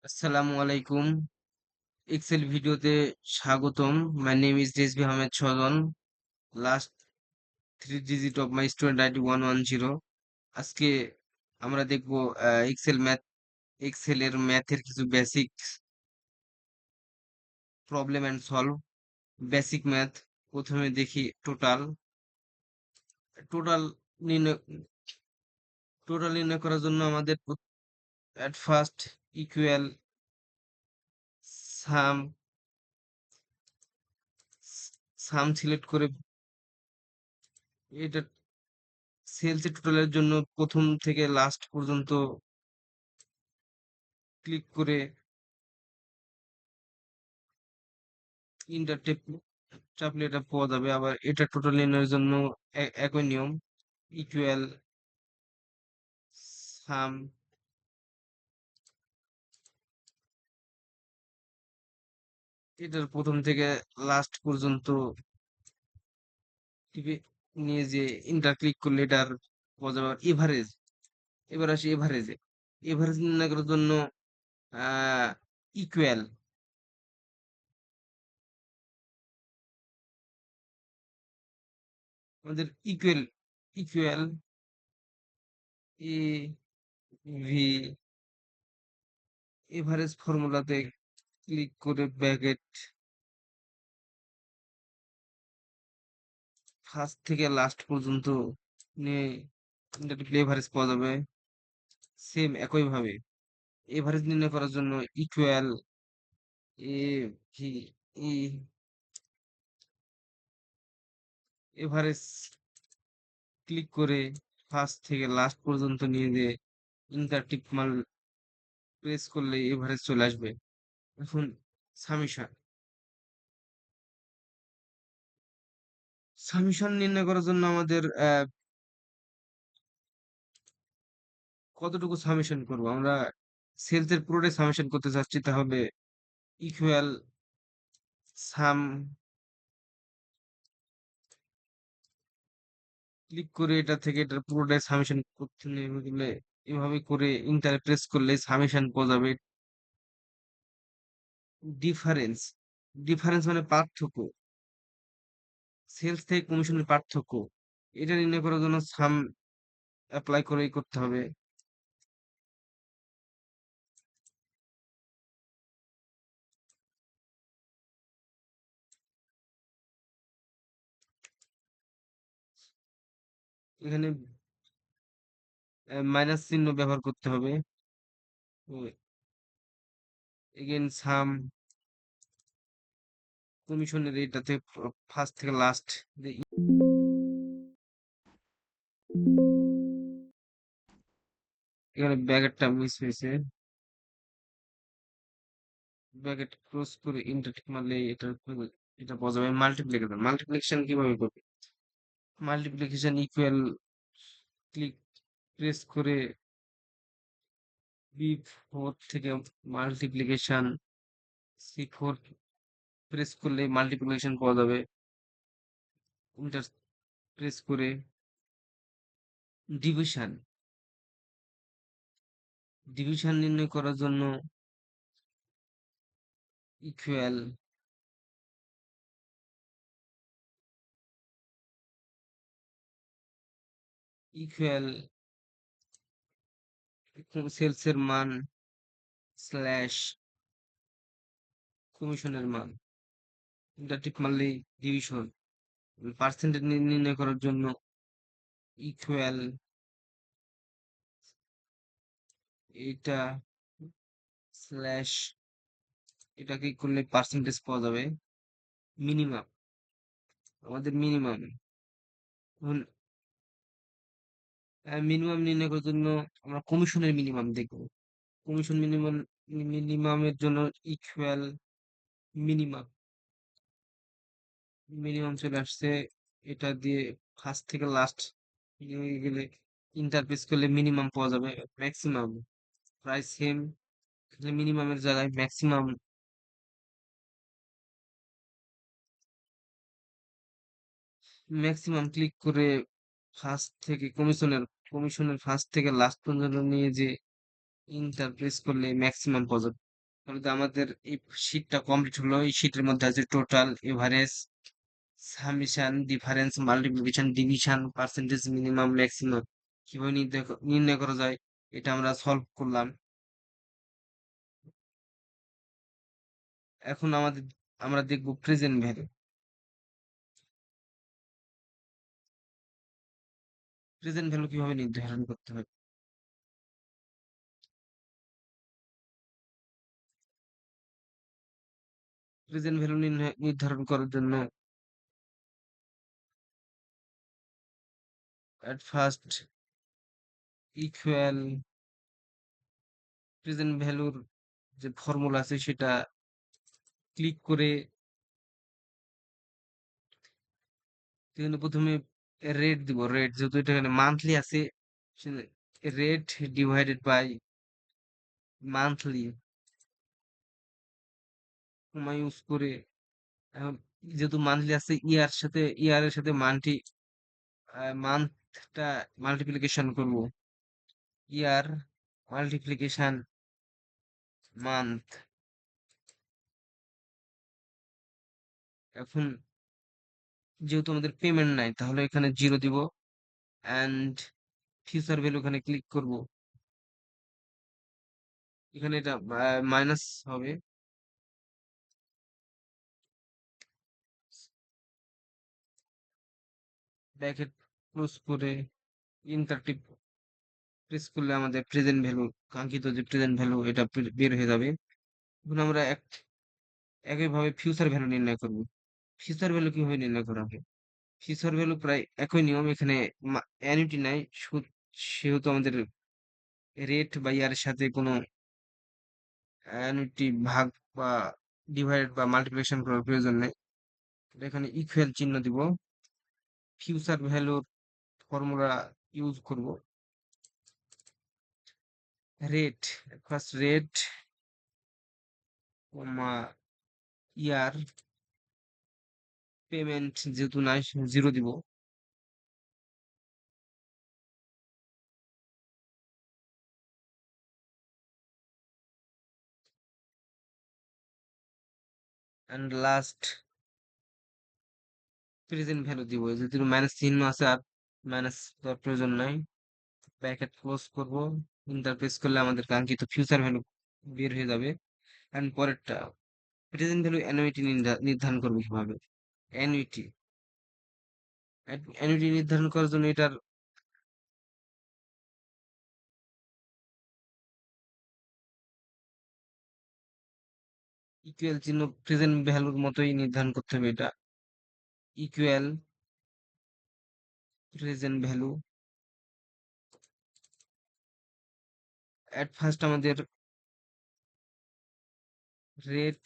আসসালামু আলাইকুম। এক্সেল ভিডিওতে স্বাগতম। My name is Rezbi Ahmed Swajan. Last three digit of my student ID 110। আজকে আমরা দেখব এক্সেল এর ম্যাথের কিছু basic problem and solve. Basic math প্রথমে দেখি টোটাল নির্ণয় টোটাল নির্ণয় করার জন্য আমাদের at first equal sum sum select করে এটা সেলস এর টোটালের জন্য প্রথম থেকে লাস্ট পর্যন্ত ক্লিক করে ইন্টার চাপলে এটা পাওয়া যাবে। আবার এটা টোটাল নির্ণয়ের জন্য একই নিয়ম, ইকুয়াল সাম এটার প্রথম থেকে লাস্ট পর্যন্ত টিপে নিয়ে যে ইন্টার ক্লিক করলে এটার পাওয়া যাবে। এভারেজ, এবার আসি এভারেজে। এভারেজ নির্ণয় করার জন্য আহ ইকুয়াল আমাদের equal A V average ফর্মুলাতে click করে ব্র্যাকেট ফার্স্ট থেকে লাস্ট পর্যন্ত নিয়ে এভারেজ পাওয়া যাবে। সেম একই ভাবে এভারেজ নির্ণয় করার জন্য equal A V E average click করে ফার্স্ট থেকে লাস্ট পর্যন্ত নিয়ে যেয়ে ইন্টার টিপ মার প্রেস করলে এভারেজ চলে আসবে। এখন সামিশন সামিশন নির্ণয় করার জন্য আমাদের কতটুকু সামিশন করব আমরা? সেলস এর পুরোটাই সামিশন করতে চাচ্ছি, তাহলে ইকুয়াল সাম ক্লিক করে এটা থেকে এটার পুরোটাই সামেশন করতে নেবে গেলে এভাবে করে ইন্টার প্রেস করলে সামেশন পাওয়া যাবে। ডিফারেন্স ডিফারেন্স মানে পার্থক্য, সেলস থেকে কমিশনের পার্থক্য। এটা নির্ণয় করার জন্য সাম অ্যাপ্লাই করেই করতে হবে। এখানে মাইনাস চিহ্ন ব্যবহার করতে হবে। এগেন সাম কমিশনের এটাতে ফার্স্ট থেকে লাস্ট, এখানে ব্যাকেটটা মিস হয়েছে। ব্র্যাকেট ক্লোজ করে ইন্টার মারলে এটা পাওয়া যাবে। মাল্টিপ্লিকেশন কিভাবে করবে? মাল্টিপ্লিকেশন ইকুয়াল ক্লিক প্রেস করে বি ফোর থেকে মাল্টিপ্লিকেশন সি ফোর প্রেস করলে মাল্টিপ্লিকেশন পাওয়া যাবে। ইন্টার প্রেস করে ডিভিশন ডিভিশন নির্ণয় করার জন্য ইকুয়াল ইকুয়াল সেলস এর মান স্ল্যাশ কমিশনের মান, এটা টিপ মারলেই ডিভিশন। পার্সেন্টেজ নির্ণয় করার জন্য ইকুয়াল এটা স্ল্যাশ এটা ক্লিক করলে পার্সেন্টেজ পাওয়া যাবে। মিনিমাম আমাদের মিনিমাম নির্ণয় করার জন্য আমরা কমিশনের মিনিমাম দেখব। কমিশন মিনিমামের জন্য ইকুয়াল মিনিমাম মিনিমাম চলে আসছে। এটা দিয়ে ফার্স্ট থেকে লাস্ট গেলে ইন্টারপ্রেস করলে মিনিমাম পাওয়া যাবে। ম্যাক্সিমাম প্রায় সেম, মিনিমামের জায়গায় ম্যাক্সিমাম ক্লিক করে ফার্স্ট থেকে কমিশনের ফার্স্ট থেকে লাস্ট পর্যন্ত নিয়ে যে ইন্টার প্রেস করলে ম্যাক্সিমাম পাওয়া যাবে। তাহলে তো আমাদের এই শীটটা কমপ্লিট হলো। এই শীটের মধ্যে আছে total, average, summation, difference, multiplication, division, percentage, minimum, maximum. কিভাবে নির্ণয় করা যায়, এটা আমরা সলভ করলাম। এখন আমরা দেখব প্রেজেন্ট ভ্যালু। প্রেজেন্ট ভ্যালু কিভাবে নির্ধারণ করতে হয়? প্রেজেন্ট ভ্যালু নির্ধারণ করার জন্য এট ফার্স্ট ইকুয়াল প্রেজেন্ট ভ্যালুর যে ফর্মুলা আছে সেটা ক্লিক করে এখানে প্রথমে রেট দিব। রেট যেহেতু এটা এখানে মান্থলি আছে, rate divided by monthly comma use করে, এখন যেহেতু মান্থলি আছে, ইয়ারের সাথে মান্থটা মাল্টিপ্লিকেশন করব। ইয়ার মাল্টিপ্লিকেশন মান্থ। এখন যেহেতু আমাদের পেমেন্ট নাই, তাহলে এখানে জিরো দিব অ্যান্ড ফিউচার ভ্যালু এখানে ক্লিক করব। এখানে এটা মাইনাস হবে। ব্র্যাকেট ক্লোজ করে ইন্টারটিপ প্রেস করলে আমাদের প্রেজেন্ট ভ্যালু, কাঙ্ক্ষিত যে প্রেজেন্ট ভ্যালু, এটা বের হয়ে যাবে। এখন আমরা একইভাবে ফিউচার ভ্যালু নির্ণয় করব। ফিউচার ভ্যালু কিভাবে নির্ণয় করা হবে? ফিউচার ভ্যালু প্রায় একই নিয়ম। এখানে অ্যানুইটি নাই, সেহেতু আমাদের রেট বা ইয়ারের সাথে কোনো অ্যানুইটি ভাগ বা ডিভাইড বা মাল্টিপ্লিকেশন করার প্রয়োজন নেই। এখানে ইকুয়াল চিহ্ন দিব, ফিউচার ভ্যালুর ফর্মুলা ইউজ করব। রেট, ফার্স্ট রেট কমা ইয়ার, পেমেন্ট যেহেতু নাই জিরো দিব। অ্যান্ড লাস্ট প্রেজেন্ট ভ্যালু দিব। যেহেতু মাইনাস চিহ্ন আছে, আর মাইনাস দেওয়ার প্রয়োজন নাই। ব্র্যাকেট ক্লোজ করব, ইন্টারপ্রেস করলে আমাদের কাঙ্ক্ষিত ফিউচার ভ্যালু বের হয়ে যাবে। এন্ড পরেরটা, প্রেজেন্ট ভ্যালু অ্যানুইটি নির্ধারণ করবো কিভাবে? অ্যানুইটি অ্যানুইটি নির্ধারণ করার জন্য এটার ইকুয়াল চিহ্ন প্রেজেন্ট ভ্যালুর মতোই নির্ধারণ করতে হবে। এটা equal present value, at first আমাদের rate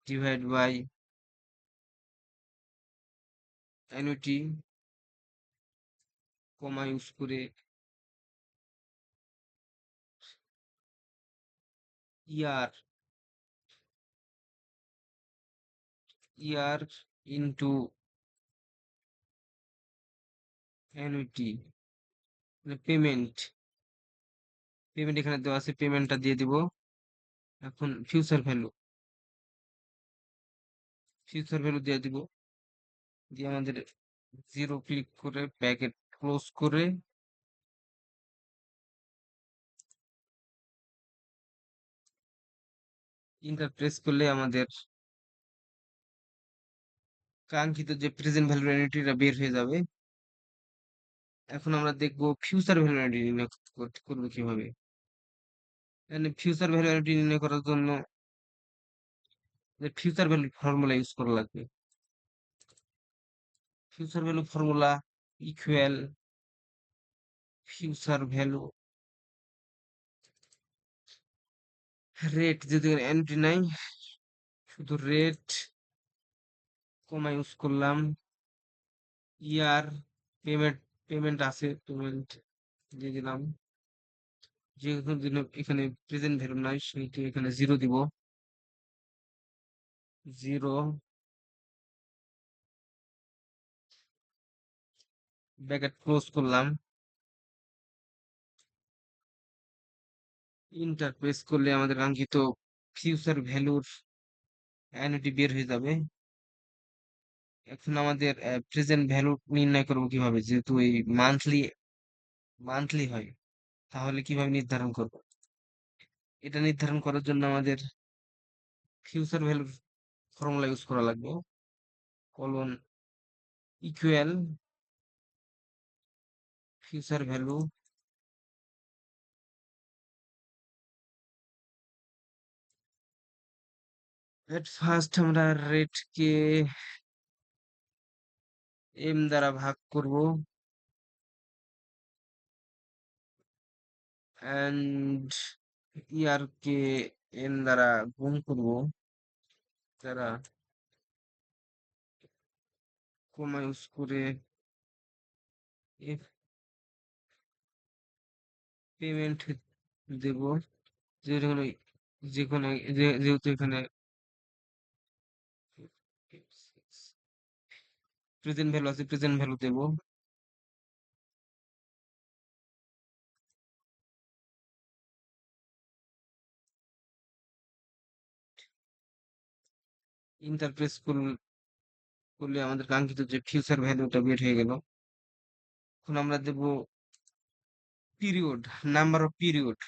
divide by annuity comma use করে year year into annuity, payment. Payment এখানে দেওয়া আছে, পেমেন্টটা দিয়ে দিব। এখন ফিউচার ভ্যালু দিয়ে দিব, দিয়ে আমাদের জিরো ক্লিক করে ব্র্যাকেট ক্লোজ করে ইন্টার প্রেস করলে আমাদের কাঙ্ক্ষিত যে প্রেজেন্ট ভ্যালু এন্ট্রিটা বের হয়ে যাবে। এখন আমরা দেখব ফিউচার ভ্যালু এন্ট্রি নির্ণয় করবো কিভাবে। এখানে ফিউচার ভ্যালু এন্ট্রি নির্ণয় করার জন্য ফিউচার ভ্যালু ফর্মুলা ইউজ করা লাগবে। Future value formula equal future value rate, যদি এন্ট্রি নাই, শুধু রেট কমা ইউজ করলাম। ইয়ার, পেমেন্ট পেমেন্ট আছে, পেমেন্ট দিয়ে দিলাম। যেহেতু এখানে প্রেজেন্ট ভ্যালু নাই, সেহেতু এখানে জিরো দিব। জিরো, ব্র্যাকেট ক্লোজ করলাম, ইন্টার প্রেস করলে আমাদের কাঙ্ক্ষিত ফিউচার ভ্যালুর অ্যানুইটি বের হয়ে যাবে। এখন আমাদের প্রেজেন্ট ভ্যালু নির্ণয় করবো কিভাবে, যেহেতু এই মান্থলি মান্থলি হয়, তাহলে কিভাবে নির্ধারণ করব? এটা নির্ধারণ করার জন্য আমাদের ফিউচার ভ্যালুর ফর্মুলা ইউজ করা লাগবে। Colon equal future value at first আমরা রেটকে এম দ্বারা ভাগ করব, অ্যান্ড ইয়ার কে এন দ্বারা গুণ করব, দ্বারা কমা ইউজ করে এফ পেমেন্ট দেব, যেহেতু যেখানে যেহেতু এখানে প্রেজেন্ট ভ্যালু আছে, প্রেজেন্ট ভ্যালু দেব। ইন্টারপ্রেস করলে আমাদের কাঙ্ক্ষিত যে ফিউচার ভ্যালুটা বের হয়ে গেল। এখন আমরা দেব period, number of period.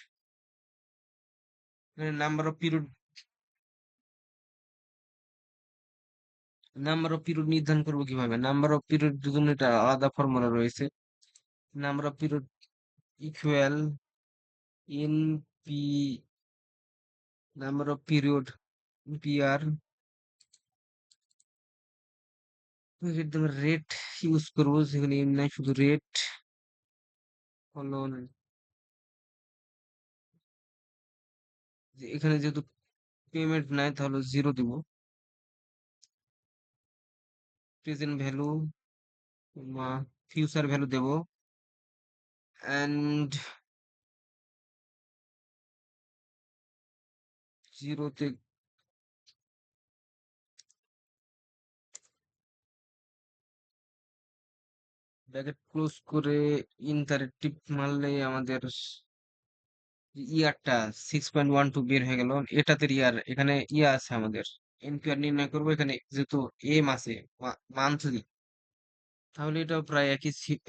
Number of period নির্ধারণ করবো কিভাবে? নাম্বার অফ পিরিয়ড জন্য এটা আলাদা ফর্মুলা রয়েছে। Number of period equal N P, number of period PR, rate use করবো, সেখানে এম নাই, শুধু রেট ফলন। এখানে যেহেতু পেমেন্ট নাই, তাহলে জিরো দিব। প্রেজেন্ট ভ্যালু ফিউচার ভ্যালু দেব, অ্যান্ড জিরোতে ব্র্যাকেট ক্লোজ করে ইন্টারের টিপ মারলে আমাদের ইয়ারটা 6.12 বের হয়ে গেল। এটাতে ইয়ার, এখানে ইয়া আছে আমাদের। এনপিআর নির্ণয় করবো এখানে, যেহেতু এম আছে মান্থলি, তাহলে এটাও প্রায়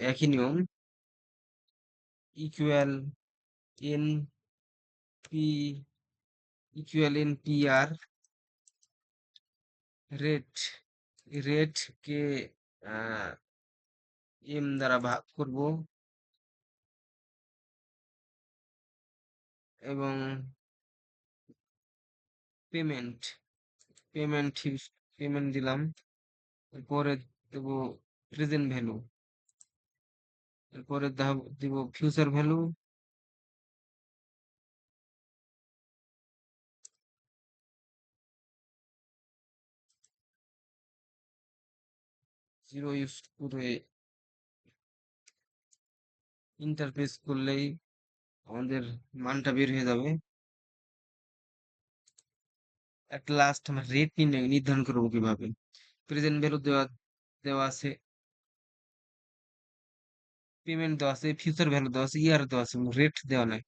একই নিয়ম। Equal N P, equal N P R, rate, rate কে এম দ্বারা ভাগ করব, এবং পেমেন্ট, পেমেন্ট পেমেন্ট দিলাম। এরপরে দেব প্রেজেন্ট ভ্যালু, এরপরে দিব ফিউচার ভ্যালু, জিরো ইউজ করে ইন্টারফেস করলেই আমাদের মানটা বের হয়ে যাবে। এট লাস্ট আমরা রেট নির্ধারণ করবো কিভাবে? প্রেজেন্ট ভ্যালু দেওয়া দেওয়া আছে, পেমেন্ট দেওয়া আছে, ফিউচার ভ্যালু দেওয়া আছে, ইয়ার দেওয়া আছে, রেট দেওয়া নাই।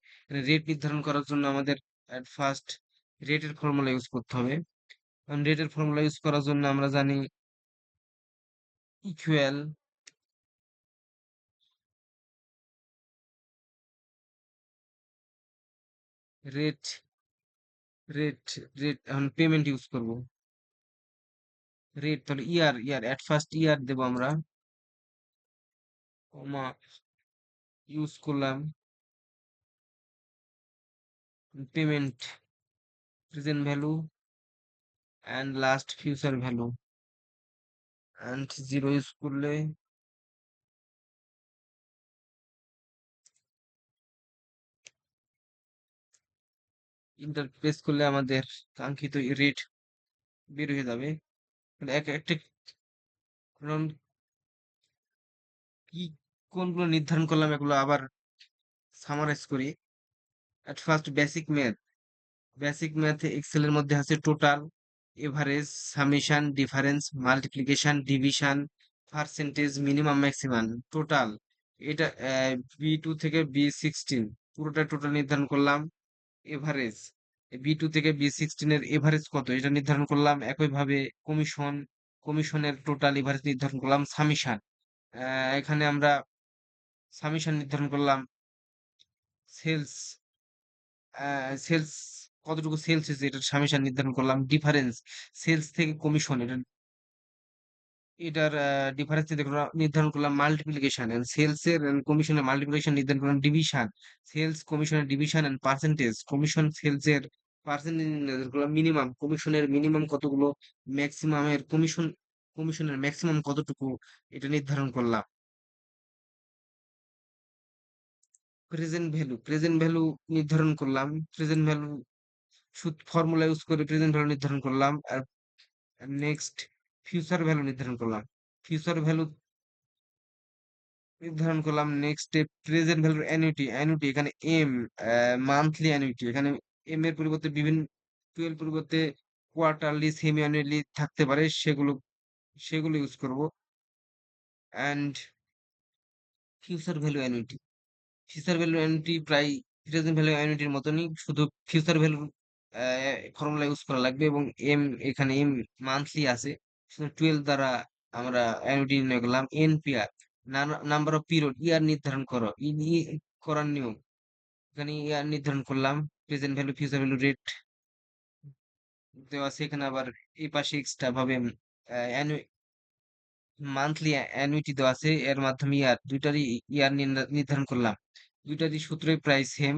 রেট নির্ধারণ করার জন্য আমাদের এট ফার্স্ট রেটের ফর্মুলা ইউজ করতে হবে। কারণ রেটের ফর্মুলা ইউজ করার জন্য আমরা জানি ইকুয়াল রেট, রেট রেট এখন পেমেন্ট ইউজ করব, রেট তাহলে ইয়ার, এট ফার্স্ট ইয়ার দেব আমরা, কমা ইউজ করলাম payment, present value, and last future value, and zero use করলে ইন্টারপ্রেস করলে আমাদের কাঙ্ক্ষিত রেট বের হয়ে যাবে। মানে একটা কারণ কি, কোনগুলো নির্ধারণ করলাম এগুলো আবার সামারাইজ করি। At first basic math Excel এর মধ্যে আছে total, average, summation, difference, multiplication, division, percentage, minimum, maximum, total. এটা বি টু থেকে বি16 পুরোটা টোটাল নির্ধারণ করলাম। এভারেজ, B2 থেকে B16 এর এভারেজ কত এটা নির্ধারণ করলাম। একইভাবে কমিশন, কমিশনের টোটাল এভারেজ নির্ধারণ করলাম। সামিশন, এখানে আমরা সামিশন নির্ধারণ করলাম। সেলস, সেলস কতটুকু সেলস হয়েছে এটার সামেশন নির্ধারণ করলাম। ডিফারেন্স, সেলস থেকে কমিশন, এটার ডিফারেন্স নির্ধারণ করলাম। মাল্টিপ্লিকেশন এন্ড সেলস এর কমিশনের মাল্টিপ্লিকেশন নির্ধারণ করলাম। ডিভিশন, সেলস কমিশনের division and percentage, commission sales এর পার্সেন্টেজ নির্ধারণ করলাম। মিনিমাম, কমিশনের মিনিমাম কতগুলো, ম্যাক্সিমামের কমিশন, কমিশনের ম্যাক্সিমাম কতটুকু এটা নির্ধারণ করলাম। প্রেজেন্ট ভ্যালু, প্রেজেন্ট ভ্যালু নির্ধারণ করলাম। প্রেজেন্ট ভ্যালু ফর্মুলা ইউজ করে প্রেজেন্ট ভ্যালু নির্ধারণ করলাম। আর নেক্সট ফিউচার ভ্যালু নির্ধারণ করলাম। ফিউচার ভ্যালু নির্ধারণ করলাম। নেক্সট প্রেজেন্ট ভ্যালুর অ্যানুইটি, অ্যানুইটি এখানে এম, মান্থলি অ্যানুইটি, এখানে এম এর পরিবর্তে বিভিন্ন, টুয়েলভ পরিবর্তে কোয়ার্টারলি, সেমি অ্যানুয়ালি থাকতে পারে, সেগুলো সেগুলো ইউজ করব। And future value annuity, future value annuity প্রায় প্রেজেন্ট ভ্যালু অ্যানুইটির মতনই, শুধু ফিউচার ভ্যালু ফর্মুলা ইউজ করা লাগবে। এবং এম, এখানে এম মান্থলি আছে, শুধু 12 দ্বারা আমরা অ্যানুইটি নির্ণয় করলাম। এনপিআর, নাম্বার অফ পিরিয়ড, ইয়ার নির্ধারণ করো, করার নিয়ম, এখানে ইয়ার নির্ধারণ করলাম। Present value, future value, rate দেওয়া আছে এখানে। আবার এই পাশে এক্সট্রা ভাবে মান্থলি অ্যানুইটি দেওয়া আছে, এর মাধ্যমে ইয়ার, দুইটারই ইয়ার নির্ধারণ করলাম। দুইটারই সূত্রই প্রায় সেম,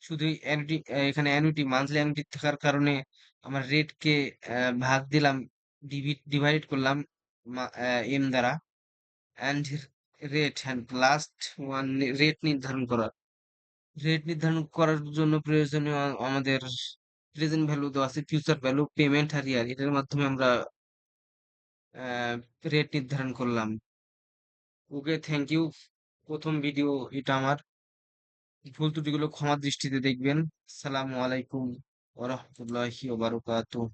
শুধু অ্যানুইটি, এখানে অ্যানুইটি, মান্থলি অ্যানুইটি থাকার কারণে আমার রেটকে ভাগ দিলাম, ডিভাইড করলাম এম দ্বারা। And rate, and last one, rate নির্ধারণ করা। রেট নির্ধারণ করার জন্য প্রয়োজনীয় আমাদের প্রেজেন্ট ভ্যালু দেওয়া আছে, ফিউচার ভ্যালু, পেমেন্ট আর ইয়ার, এটার মাধ্যমে আমরা রেট নির্ধারণ করলাম। ওকে, থ্যাংক ইউ। প্রথম ভিডিও এটা আমার, ভুল ত্রুটিগুলো ক্ষমা দৃষ্টিতে দেখবেন। আসসালামু আলাইকুম ওয়া রাহমাতুল্লাহি ওয়া বারাকাতুহু।